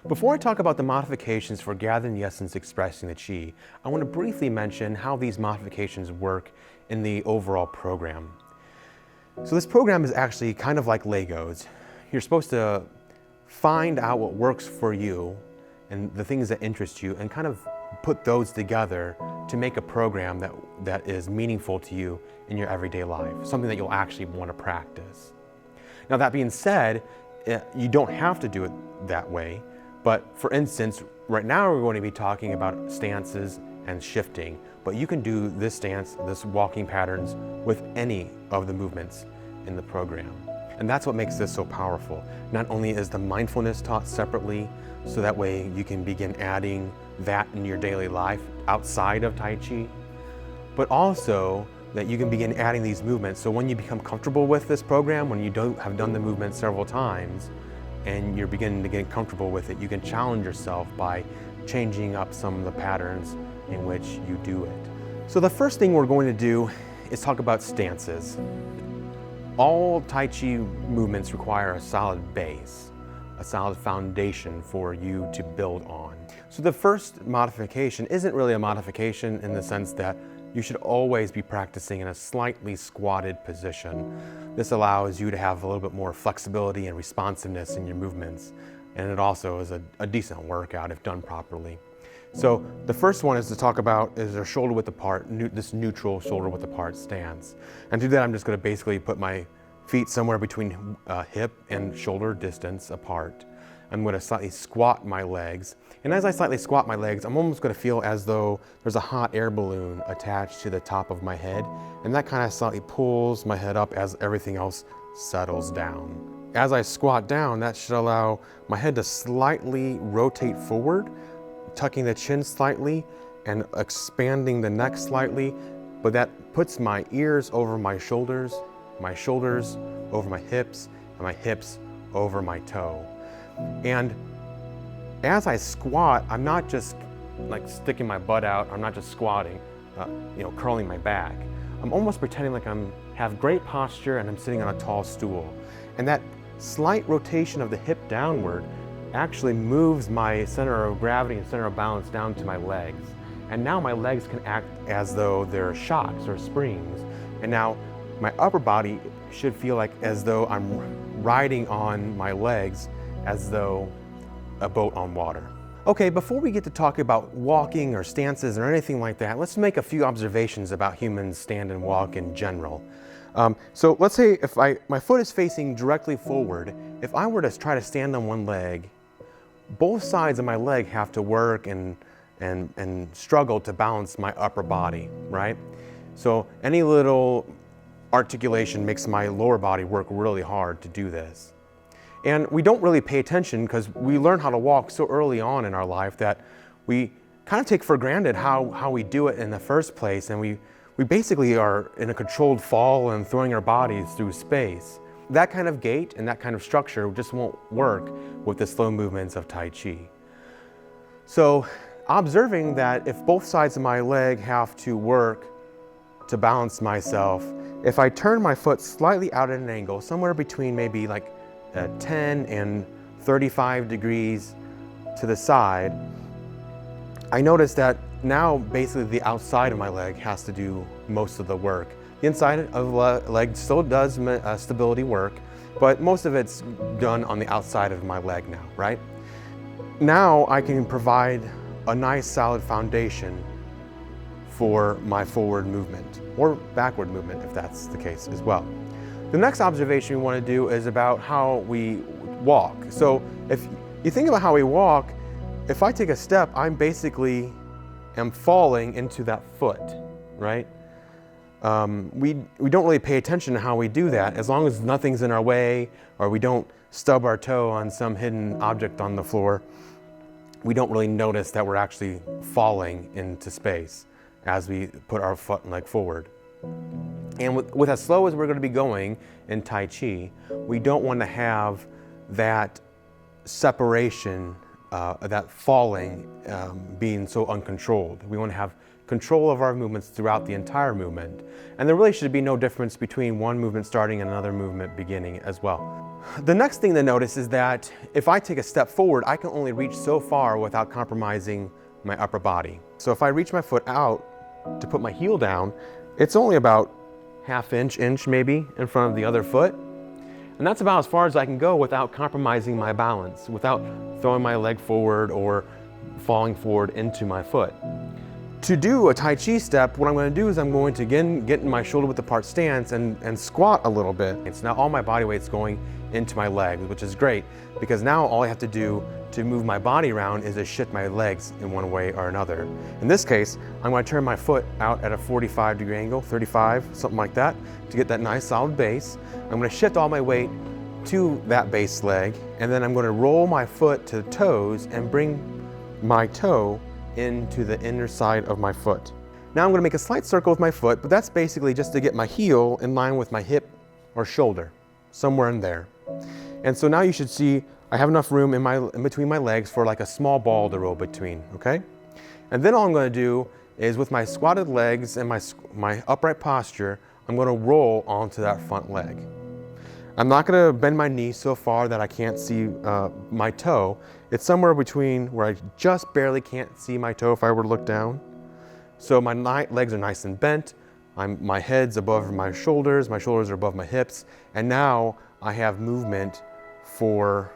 Before I talk about the modifications for gathering the essence, expressing the chi, I want to briefly mention how these modifications work in the overall program. So this program is actually kind of like Legos. You're supposed to find out what works for you and the things that interest you and kind of put those together to make a program that is meaningful to you in your everyday life, something that you'll actually want to practice. Now that being said, you don't have to do it that way, but for instance, right now we're going to be talking about stances and shifting, but you can do this stance, this walking patterns with any of the movements in the program. And that's what makes this so powerful. Not only is the mindfulness taught separately, so that way you can begin adding that in your daily life outside of Tai Chi, but also that you can begin adding these movements. So when you become comfortable with this program, when you have done the movement several times, and you're beginning to get comfortable with it, you can challenge yourself by changing up some of the patterns in which you do it. So the first thing we're going to do is talk about stances. All Tai Chi movements require a solid base, a solid foundation for you to build on. So the first modification isn't really a modification in the sense that you should always be practicing in a slightly squatted position. This allows you to have a little bit more flexibility and responsiveness in your movements, and it also is a decent workout if done properly. So the first one is to talk about is a shoulder width apart, this neutral shoulder width apart stance. And to do that, I'm just going to basically put my feet somewhere between hip and shoulder distance apart. I'm going to slightly squat my legs. And as I slightly squat my legs, I'm almost going to feel as though there's a hot air balloon attached to the top of my head. And that kind of slightly pulls my head up as everything else settles down. As I squat down, that should allow my head to slightly rotate forward, tucking the chin slightly and expanding the neck slightly. But that puts my ears over my shoulders over my hips, and my hips over my toe. And as I squat, I'm not just like sticking my butt out, I'm not just squatting, curling my back. I'm almost pretending like have great posture and I'm sitting on a tall stool. And that slight rotation of the hip downward actually moves my center of gravity and center of balance down to my legs. And now my legs can act as though they're shocks or springs. And now my upper body should feel like as though I'm riding on my legs as though a boat on water. Okay, before we get to talk about walking or stances or anything like that, let's make a few observations about humans stand and walk in general. So let's say if my foot is facing directly forward, if I were to try to stand on one leg, both sides of my leg have to work and struggle to balance my upper body, right? So any little articulation makes my lower body work really hard to do this. And we don't really pay attention because we learn how to walk so early on in our life that we kind of take for granted how we do it in the first place, and we basically are in a controlled fall and throwing our bodies through space. That kind of gait and that kind of structure just won't work with the slow movements of Tai Chi. So observing that if both sides of my leg have to work to balance myself, if I turn my foot slightly out at an angle, somewhere between maybe like 10 and 35 degrees to the side, I notice that now basically the outside of my leg has to do most of the work. The inside of the leg still does stability work, but most of it's done on the outside of my leg now, right? Now I can provide a nice solid foundation for my forward movement or backward movement if that's the case as well. The next observation we want to do is about how we walk. So if you think about how we walk, if I take a step, I'm basically am falling into that foot, right? We don't really pay attention to how we do that. As long as nothing's in our way or we don't stub our toe on some hidden object on the floor, we don't really notice that we're actually falling into space as we put our foot and leg forward. And with as slow as we're going to be going in Tai Chi, we don't want to have that separation, that falling being so uncontrolled. We want to have control of our movements throughout the entire movement. And there really should be no difference between one movement starting and another movement beginning as well. The next thing to notice is that if I take a step forward, I can only reach so far without compromising my upper body. So if I reach my foot out to put my heel down, it's only about half inch maybe in front of the other foot. And that's about as far as I can go without compromising my balance, without throwing my leg forward or falling forward into my foot. To do a Tai Chi step, what I'm going to do is I'm going to again get in my shoulder width apart stance and squat a little bit. It's now all my body weight's going into my legs, which is great because now all I have to do to move my body around is to shift my legs in one way or another. In this case, I'm going to turn my foot out at a 45-degree angle, 35, something like that, to get that nice solid base. I'm going to shift all my weight to that base leg, and then I'm going to roll my foot to the toes and bring my toe into the inner side of my foot. Now I'm going to make a slight circle with my foot, but that's basically just to get my heel in line with my hip or shoulder, somewhere in there. And so now you should see I have enough room in between my legs for like a small ball to roll between, okay? And then all I'm going to do is with my squatted legs and my upright posture, I'm going to roll onto that front leg. I'm not going to bend my knee so far that I can't see my toe. It's somewhere between where I just barely can't see my toe if I were to look down. So my legs are nice and bent. My head's above my shoulders are above my hips, and now I have movement for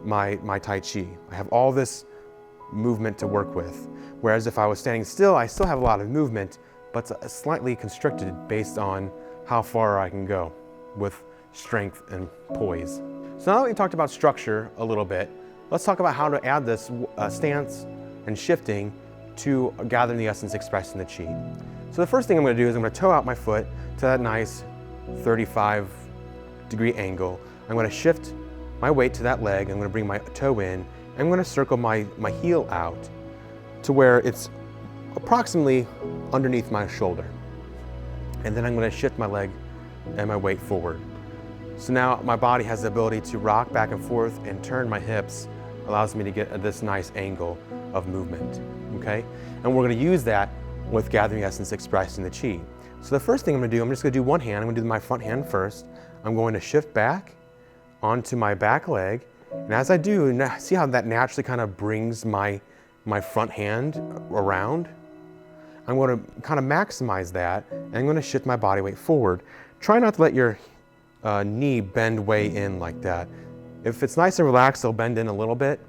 my Tai Chi. I have all this movement to work with. Whereas if I was standing still, I still have a lot of movement, but it's slightly constricted based on how far I can go with strength and poise. So now that we talked about structure a little bit, let's talk about how to add this stance and shifting to gathering the essence, expressing the Chi. So the first thing I'm going to do is I'm going to toe out my foot to that nice 35-degree angle. I'm going to shift my weight to that leg. I'm going to bring my toe in. I'm going to circle my heel out to where it's approximately underneath my shoulder. And then I'm going to shift my leg and my weight forward. So now my body has the ability to rock back and forth and turn my hips, allows me to get this nice angle of movement, okay? And we're going to use that with gathering essence, expressing the Chi. So the first thing I'm going to do, I'm just going to do one hand. I'm going to do my front hand first. I'm going to shift back onto my back leg. And as I do, see how that naturally kind of brings my front hand around? I'm going to kind of maximize that, and I'm going to shift my body weight forward. Try not to let your knee bend way in like that. If it's nice and relaxed, it'll bend in a little bit,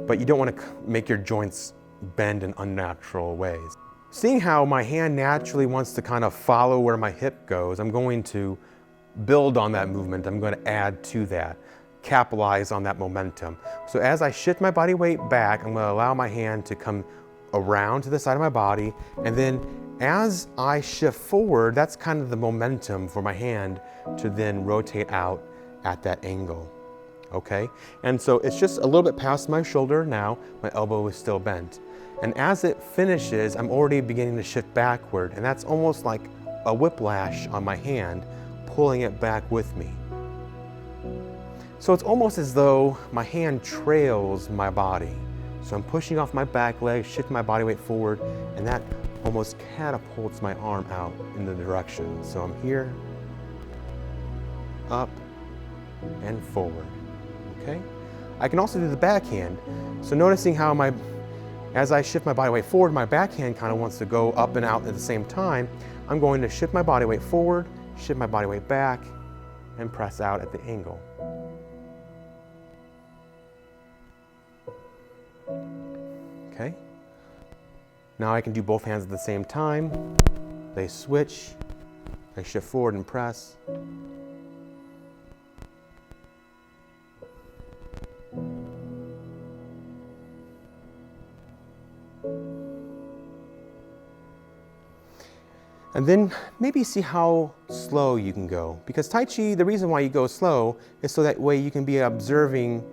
but you don't want to make your joints bend in unnatural ways. Seeing how my hand naturally wants to kind of follow where my hip goes, I'm going to build on that movement. I'm going to add to that, capitalize on that momentum. So as I shift my body weight back, I'm going to allow my hand to come around to the side of my body, and then as I shift forward, that's kind of the momentum for my hand to then rotate out at that angle, okay? And so it's just a little bit past my shoulder now, my elbow is still bent. And as it finishes, I'm already beginning to shift backward, and that's almost like a whiplash on my hand, pulling it back with me. So it's almost as though my hand trails my body. So I'm pushing off my back leg, shifting my body weight forward, and that almost catapults my arm out in the direction. So I'm here, up, and forward, okay? I can also do the backhand. So noticing how as I shift my body weight forward, my backhand kind of wants to go up and out at the same time. I'm going to shift my body weight forward, shift my body weight back, and press out at the angle. Okay? Now I can do both hands at the same time. They switch. I shift forward and press. And then maybe see how slow you can go. Because Tai Chi, the reason why you go slow is so that way you can be observing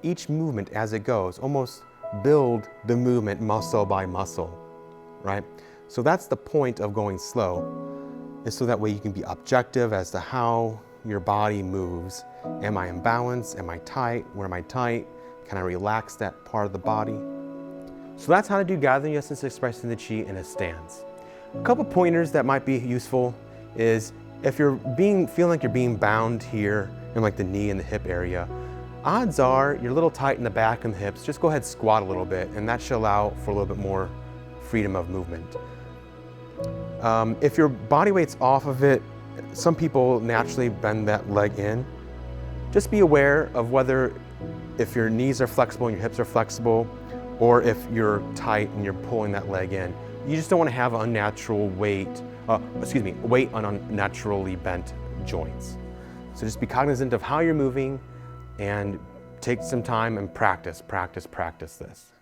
each movement as it goes, almost build the movement muscle by muscle, right? So that's the point of going slow, is so that way you can be objective as to how your body moves. Am I in balance? Am I tight? Where am I tight? Can I relax that part of the body? So that's how to do gathering the essence, expressing the chi in a stance. A couple pointers that might be useful is if you're feeling like you're being bound here in like the knee and the hip area, odds are you're a little tight in the back and the hips. Just go ahead, squat a little bit, and that should allow for a little bit more freedom of movement. If your body weight's off of it, some people naturally bend that leg in. Just be aware of whether if your knees are flexible and your hips are flexible, or if you're tight and you're pulling that leg in. You just don't want to have unnatural weight on unnaturally bent joints. So just be cognizant of how you're moving and take some time and practice this.